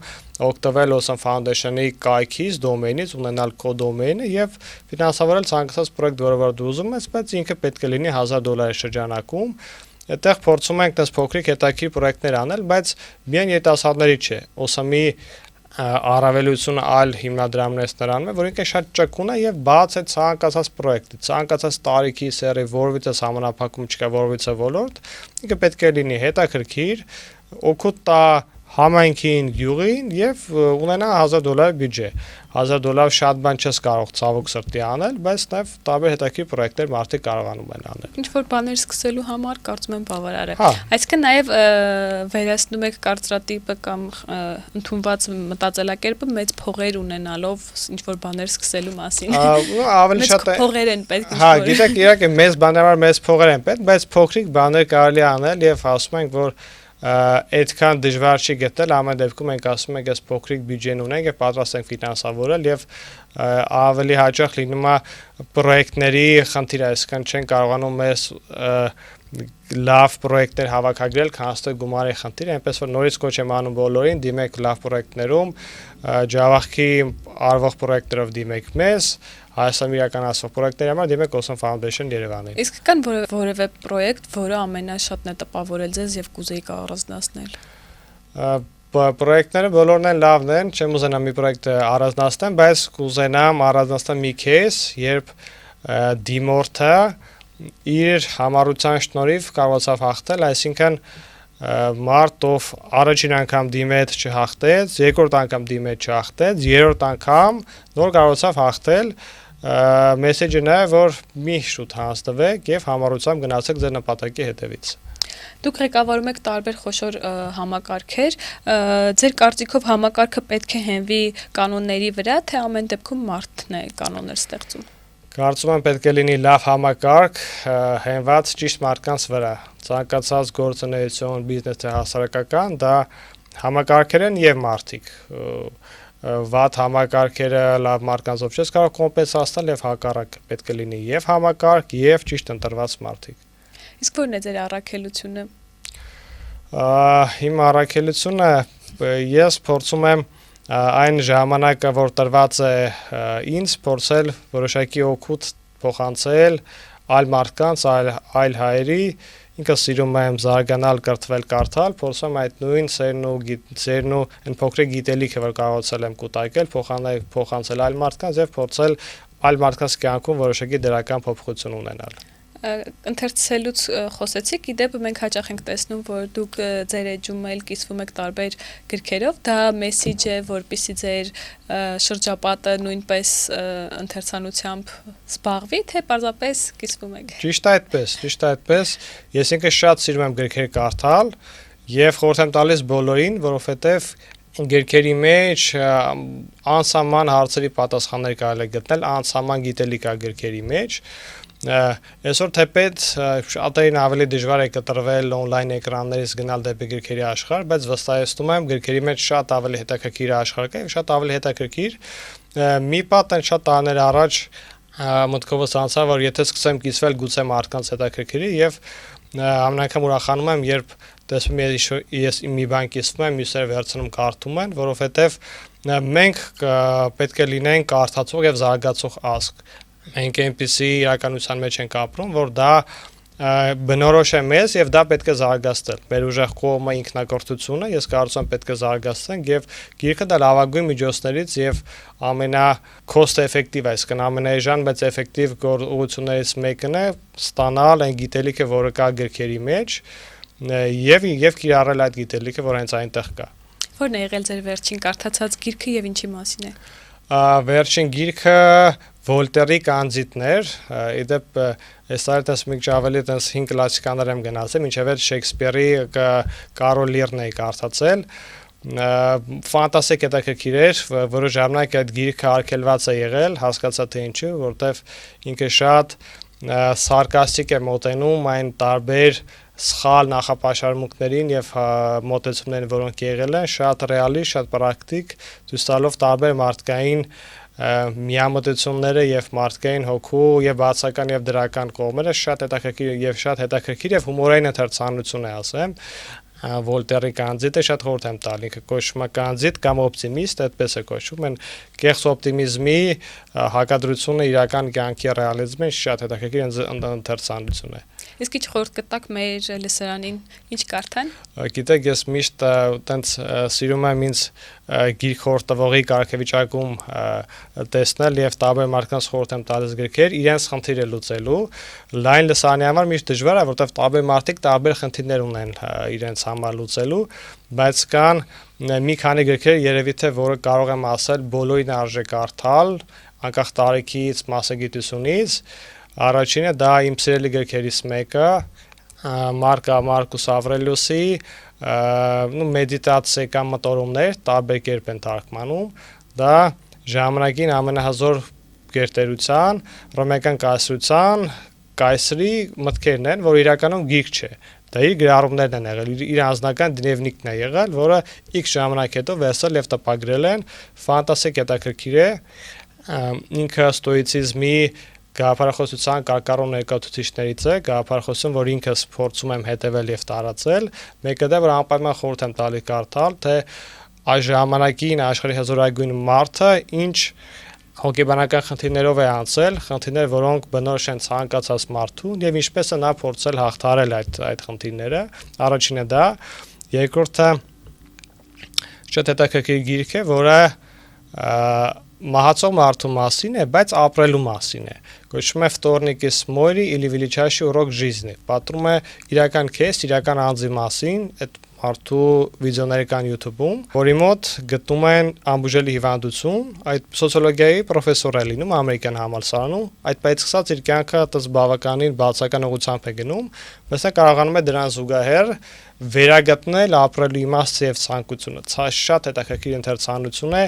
օգտվել Watson Foundation-ի կայքից, դոմեյնից, ունենալ կոդոմեյնը եւ ֆինանսավորել ցանկացած պրոյեկտ, որը դու ուզում ես, բայց ինքը պետք է լինի $1000 շրջանակում։ Այդտեղ փորձում ենք տես փոքրիկ հետաքրքիր պրոյեկտներ անել, բայց միայն երիտասարդների չէ, OSM-ի առավելությունը այլ հիմնադրամներից նրանում է, որ ինքը շատ ճկուն է եւ բաց է ցանկացած պրոյեկտի, ցանկացած տարիքի սերի, որովհետեւ համանախապակում չկա, որովհետեւ ոլորտ, ինքը պետք է լինի հետաքրքիր, օգուտ տա համայնքին, գյուղին եւ ունենա $1000 բյուջե։ $1000 շատ բան չես կարող ցավոք սրտի անել, բայց նաեւ տարբեր հետաքրքիր պրոյեկտներ մարդիկ կարողանում են անել։ Ինչ որ բաներ սկսելու համար կարծում եմ բավարար է։ Հա։ Այսինքն նաեւ վերացնում եք կարծրատիպը կամ ընդունված մտածելակերպը մեծ փողեր ունենալով ինչ որ բաներ սկսելու մասին։ Ավելի շատ փողեր են պետք։ Հա, գիտեք, իհարկե մեծ բաներ մեծ փողեր են պետք, բայց փոքրիկ բաներ կարելի է անել եւ ասում ենք, որ այդքան դժվար չի գտնել, ամեն դեպքում մենք ասում ենք, այս փոքրիկ բյուջեն ունենք եւ պատրաստ ենք ֆինանսավորել եւ ավելի հաճախ լինում է պրոյեկտների խնդիրը, այսինքն չեն կարողանում մեզ լավ պրոյեկտներ հավաքագրել, քան թե գումարի խնդիրը, այնպես որ նորից կոչ եմ անում բոլորին, դիմեք լավ պրոյեկտներում, Ջավախքի արվող պրոյեկտերով դիմեք մեզ, Հայաստանում իրականացվող պրոյեկտների համար դիմեք Watson Foundation Երևանին։ Իսկ կան որևէ պրոյեկտ, որը ամենաշատն է տպավորել ձեզ եւ կուզեիք առանձնացնել։ Պրոյեկտները բոլորն են լավն են, չեմ ուզենա մի պրոյեկտ առանձնացնեմ, բայց կուզենամ առանձնացնել մի case, երբ դիմորդը իր համառության շնորհիվ կարողացավ հաղթել, այսինքն մարդ ով առաջին անգամ դիմեց չհաղթեց, երկրորդ անգամ դիմեց չհաղթեց, երրորդ անգամ նոր կարողացավ հաղթել, մեսեջը նա է, որ մի շուտ հանձնվեք եւ համառությամբ գնացեք ձեր նպատակի հետևից։ Դուք ղեկավարում եք տարբեր խոշոր համակարգեր, ձեր կարծիքով համակարգը պետք է հենվի կանոնների վրա, թե ամեն դեպքում մարդն է կանոններ ստեղծում։ Կարծում եմ պետք է լինի լավ համակարգ, հենված ճիշտ մարդկանց վրա։ Ցանկացած գործունեություն, բիզնես թե հասարակական, դա համակարգեր են եւ մարդիկ։ Վատ համակարգերը լավ մարդկանցով չես կարող կոմպենսացնել եւ հակառակը պետք է լինի եւ համակարգ եւ ճիշտ ընտրված մարդիկ։ Իսկ ո՞րն է ձեր առաքելությունը։ Իմ առաքելությունը ես փորձում եմ այն ժամանակը, որ տրված է ինձ, փորձել որոշակի օգուտ փոխանցել այլ մարդկանց, այլ հայերի, ինքը սիրում եմ զարգանալ, կրթվել, կարդալ, փորձում եմ այդ նույն սերն ու այն փոքրիկ գիտելիքը, որ կարողացել եմ կուտակել, փոխանցել այլ մարդկանց եւ փորձել այլ մարդկանց կյանքում որոշակի դրական փոփոխություն ունենալ։ Ընթերցելուց խոսեցիք, իդեպ մենք հաճախ ենք տեսնում, որ դուք ձեր էջում էլ կիսվում եք տարբեր գրքերով, դա մեսիջ է, որպեսզի ձեր շրջապատը նույնպես ընթերցանությամբ զբաղվի, թե պարզապես կիսվում եք։ Ճիշտ այդպես, ես ինքը շատ սիրում եմ գրքեր կարդալ եւ խորհուրդ եմ տալիս բոլորին, որովհետեւ գրքերի մեջ անսահման հարցերի պատասխաններ կարելի է գտնել, անսահման գիտելիք կա գրքերի մեջ։ Այսօր թեպետ շատերին ավելի դժվար է կտրվել on-line էկրաններից գնալ դեպի գրքերի աշխարհ, բայց վստահեցնում եմ գրքերի մեջ շատ ավելի հետաքրքիր աշխարհ կա եւ շատ ավելի հետաքրքիր։ Մի պատ այն շատ տարիներ առաջ մտքովս անցավ, որ եթե սկսեմ կիսվել գուցե մարդկանց հետաքրքրի եւ ամեն անգամ ուրախանում եմ, երբ տեսնում ես մի բան կիսվում եմ, մյուսները վերցնում կարդում են, որովհետեւ մենք պետք է լինենք կարդացող եւ զարգացող ազգ։ Մենք այնպիսի իրականության մեջ ենք ապրում, որ դա բնորոշ է մեզ եւ դա պետք է զարգացնել։ Մեր ուժեղ կողմը ինքնակրթությունը, ես կարծում եմ պետք է զարգացնենք եւ գիրքը դա լավագույն միջոցներից եւ ամենա-cost effective, այսինքն ամենաէժան բայց effective գործողություններից մեկն է ստանալ այն գիտելիքը, որը կա գրքերի մեջ եւ կիրառել այդ գիտելիքը, որ հենց այնտեղ կա։ Որն է եղել ձեր վերջին կարդացած գիրքը եւ ինչի մասին է։ Վերջին գիրքը Վոլտերի կանձիտներ, իդեպ այս տարի մի քիչ ավելի 5 կլասիկաներ եմ գնացել, մինչև այդ Շեքսպիրի Կարոլ Լիրն էի կարդացել, ֆանտաստիկ հետաքրքիր էր, որը ժամանակ այդ գիրքը արգելված է եղել, հասկացա թե ինչու, որտեվ ինքը շատ սարկաստիկ է մոտենում այն տարբեր սխալ նախապաշարմունքներին եւ մոտեցումներին, որոնք եղել են, շատ ռեալիստ, շատ պրակտիկ, ցույց տալով տարբեր մարդկային միամտությունները եւ մարդկային հոգու եւ բացական եւ դրական կողմերը շատ հետաքրքիր եւ հումորային ընթերցանություն է, ասեմ։ Վոլտերի կանձիտը շատ խորհուրդ եմ տալի, ինքը կոչվում է կանձիտ կամ օպտիմիստ, այդպես է կոչվում, են կեղծ օպտիմիզմի հակադրությունը իրական կյանքի ռեալիզմին շատ հետաքրքիր ընթերցանություն է։ Իսկ ինչ խորհուրդ կտաք մեր լսարանին, ինչ կարդան։ Գիտեք, ես միշտ տենց սիրում եմ ինձ գիրք խորհուրդ տվողի կարգավիճակում տեսնել եւ տարբեր մարդկանց խորհուրդ եմ տալիս գրքեր իրենց խնդիրը լուծելու։ Լայն լսարանի համար միշտ դժվար է, որովհետեւ տարբեր մարդիկ տարբեր խնդիրներ ունեն իրենց համար լուծելու, բայց կան մի քանի գրքեր երևի թե որը կարող եմ ասել բոլորին արժե կարդալ, անկախ տարիքից, մասնագիտությունից։ Առաջինը դա իմ սիրելի գրքերից մեկը, Մարկուս Ավրելիուսի մեդիտացիա կամ մտորումներ, տարբեր կերպ են թարգմանում, դա ժամանակին ամենահզոր գերտերության, ռոմեական կայսրության, կայսրի մտքերն են, որ իրականում գիրք չէ։ Դա իր գրառումներն են եղել, իր անձնական դնևնիկն է եղել, որը X ժամանակ հետո վերցել եւ տպագրել են, ֆանտաստիկ հետաքրքիր է, ինքը ստոիցիզմի գաղափարախոսության կարկառուն ներկայացուցիչներից է, գաղափարախոսություն, որ ինքս փորձում եմ հետևել եւ տարածել, մեկը դա որ անպայման խորհուրդ եմ տալի կարդալ, թե այս ժամանակին աշխարհի հզորագույն մարդը ինչ հոգեբանական խնդիրներով է անցել, խնդիրներ, որոնք բնորոշ են ցանկացած մարդուն եւ ինչպես է նա փորձել հաղթարել այդ խնդիրները։ Առաջինը դա, երկրորդը շատ հետաքրքիր գիրք է, որը մահացող մարդու մասին է, բայց ապրելու մասին է։ Կոչվում է Վտորնիկի Սմոյրի или величайший урок жизни։ Պատմում է իրական քեզ, իրական անձի մասին, այդ մարդու վիդեոներ կան YouTube-ում, որի մոտ գտնում են անբուժելի հիվանդություն, այդ սոցիոլոգիայի պրոֆեսոր է լինում ամերիկյան համալսարանում, այդ բայց սկսած իր կյանքը տես բավականին բացական ուղղությամբ է գնում, բայց նա կարողանում է դրան զուգահեռ վերագտնել ապրելու իմաստը եւ ցանկությունը։ Սա շատ հետաքրքիր ընթերցանություն է,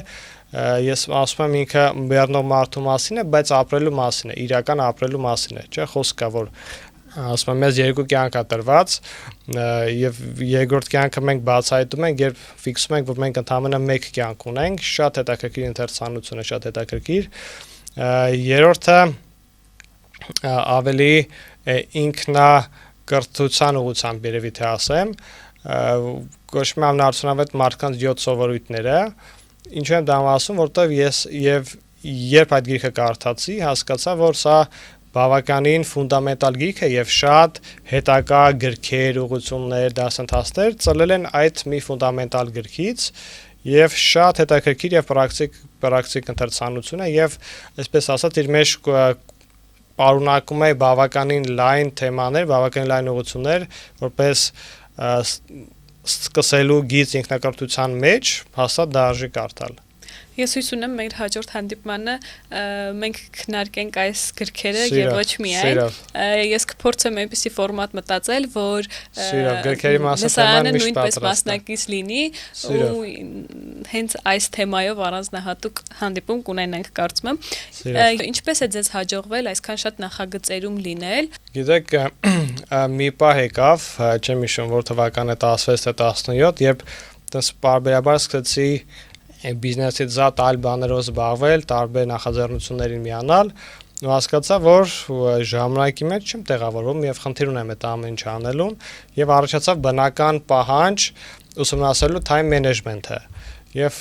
ես ասում եմ ինքը բեռնող մարդու մասին է, բայց ապրելու մասին է, իրական ապրելու մասին է, չէ՞, խոսք կա որ ասում եմ մեզ երկու կյանք է տրված եւ երկրորդ կյանքը մենք բացահայտում ենք, երբ ֆիքսում ենք, որ մենք ընդհանրապես մեկ կյանք ունենք, շատ հետաքրքիր ընթերցանություն է, շատ հետաքրքիր։ Երրորդը ավելի ինքնակրթության ուղղությամբ երևի թե ասեմ, կոչվում է ամենաարդյունավետ մարդկանց 7 սովորույթները, ինչու եմ դա ասում, որովհետեւ ես երբ այդ գիրքը կարդացի, հասկացա, որ սա բավականին ֆունդամենտալ գիրք է եւ շատ հետագա գրքեր, ուղղություններ, դասընթացներ ծլել են այդ մի ֆունդամենտալ գրքից եւ շատ հետաքրքիր եւ պրակտիկ ընթերցանություն է եւ այսպես ասած իր մեջ պարունակում է բավականին լայն թեմաներ, բավականին լայն ուղղություններ, որպես սկսելու գիծ ինքնակրթության մեջ հաստատ դարժի կարդալ։ Ես հույս ունեմ մեր հաջորդ հանդիպմանը մենք քննարկենք այս գրքերը եւ ոչ միայն։ Ես կփորձեմ այնպիսի ֆորմատ մտածել, որ գրքերի մասը նույնպես մասնակից լինի ու հենց այս թեմայով առանձնահատուկ հանդիպում կունենանք, կարծում եմ։ Ինչպես է ձեզ հաջողվել այսքան շատ նախագծերում լինել։ Գիտեք, մի պահ եկավ, չեմ հիշում որ թվականը 16 թե 17, երբ դες բարբերաբար սկսեցի բիզնեսից զատ այլ բաներով զբաղվել, տարբեր նախաձեռնություններին միանալ, ու հասկացա, որ ժամանակի մեջ չեմ տեղավորվում եւ խնդիր ունեմ այդ ամեն ինչ անելուն եւ առաջացավ բնական պահանջ ուսումնասիրելու time management-ը եւ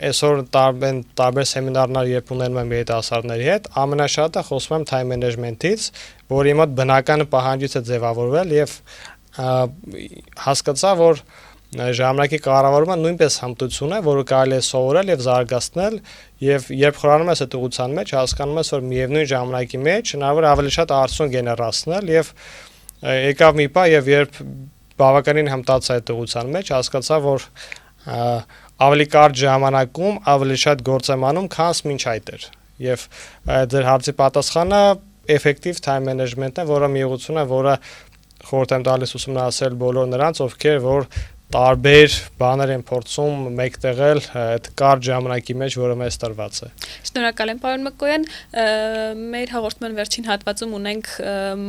այսօր տարբեր սեմինարներ երբ ունենում եմ երիտասարդների հետ, ամենաշատը խոսում եմ time management-ից, որի մոտ բնական պահանջից է ձևավորվել եւ հասկացա, որ ժամանակի կառավարումը նույնպես հմտություն է, որը կարելի է սովորել եւ զարգացնել եւ երբ խորանում ես այդ ուղղության մեջ, հասկանում ես, որ միևնույն ժամանակի մեջ հնարավոր ավելի շատ արդյունք գեներացնել եւ եկավ մի պահ եւ երբ բավականին հմտացա այդ ուղղության մեջ, հասկացա, որ ավելի կարճ ժամանակում ավելի շատ գործ եմ անում, քան մինչ այդ էր։ Եվ ձեր հարցի պատասխանը effective time management-ն է, որը մի ուղղություն է, որը խորհուրդ եմ տալիս ուսումնասիրել բոլոր նրանց, ովքեր որ տարբեր բաներ են փորձում մեկտեղել այդ կարճ ժամանակի մեջ, որը մեզ տրված է։ Շնորհակալ եմ, պարոն Մկոյան, մեր հաղորդման վերջին հատվածում ունենք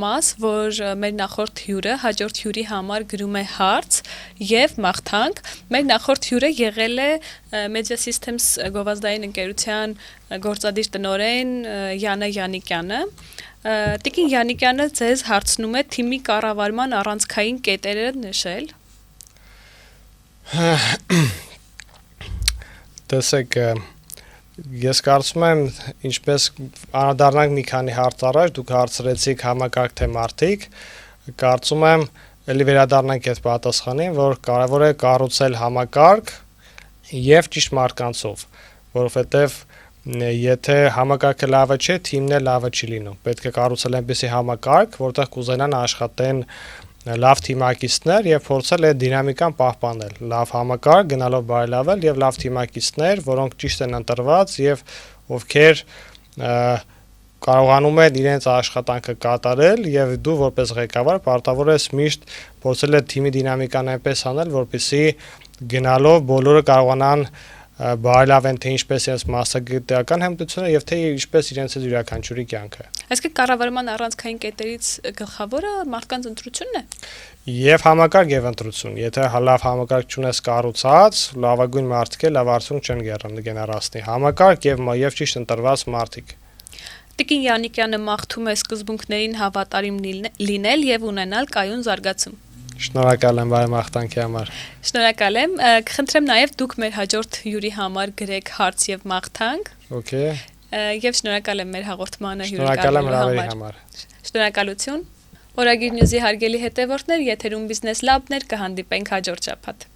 մաս, որ մեր նախորդ հյուրը հաջորդ հյուրի համար գրում է հարց եւ մաղթանք։ Մեր նախորդ հյուրը եղել է Media Systems գովազդային ընկերության գործադիր տնօրեն Յանա Յանիկյանը։ Տիկին Յանիկյանը ձեզ հարցնում է թիմի կառավարման առանցքային կետերը նշել։ Տեսեք, ես կարծում եմ, ինչպես անդառնանք մի քանի հարց առաջ, դուք հարցրեցիք համակարգ թե մարդիկ, կարծում եմ, ելի վերադառնանք այդ պատասխանին, որ կարևոր է կառուցել համակարգ եւ ճիշտ մարդկանցով, որովհետեւ եթե համակարգը լավը չէ, թիմն էլ լավը չի լինում։ Պետք է կառուցել այնպիսի համակարգ, որտեղ կուզենան աշխատեն լավ թիմակիցներ եւ փորձել այդ դինամիկան պահպանել։ Լավ համակարգ գնալով բարելավել եւ լավ թիմակիցներ, որոնք ճիշտ են ընտրված եւ ովքեր կարողանում են իրենց աշխատանքը կատարել եւ դու որպես ղեկավար պարտավոր ես միշտ փորձել այդ թիմի դինամիկան այնպես անել, որպեսզի գնալով բոլորը կարողանան բարելավեն թե ինչպես իրենց մասնագիտական հմտությունը եւ թե ինչպես իրենց յուրաքանչյուրի կյանքը։ Այսինքն կառավարման առանցքային կետերից գլխավորը մարդկանց ընտրությունն է։ Եվ համակարգ եւ ընտրություն։ Եթե լավ համակարգ չունես կառուցած, լավագույն մարդիկ լավ արդյունք չեն գեներացնի։ Համակարգ եւ ճիշտ ընտրված մարդիկ։ Տիկին Յանիկյանը մաղթում է սկզբունքներին հավատարիմ լինել եւ ունենալ կայուն զարգացում։ Շնորհակալ եմ բարեմաղթանքի համար։ Շնորհակալ եմ։ Կխնդրեմ նաև դուք մեր հաջորդ հյուրի համար գրեք հարց եւ մաղթանք։ Okay։ Եվ շնորհակալ եմ մեր հաղորդմանը հյուրընկալելու համար։ Շնորհակալություն։ Օրագիր Նյուզի հարգելի հետևորդներ, եթերում Business Lab-ներ կհանդիպենք հաջորդ շաբաթ։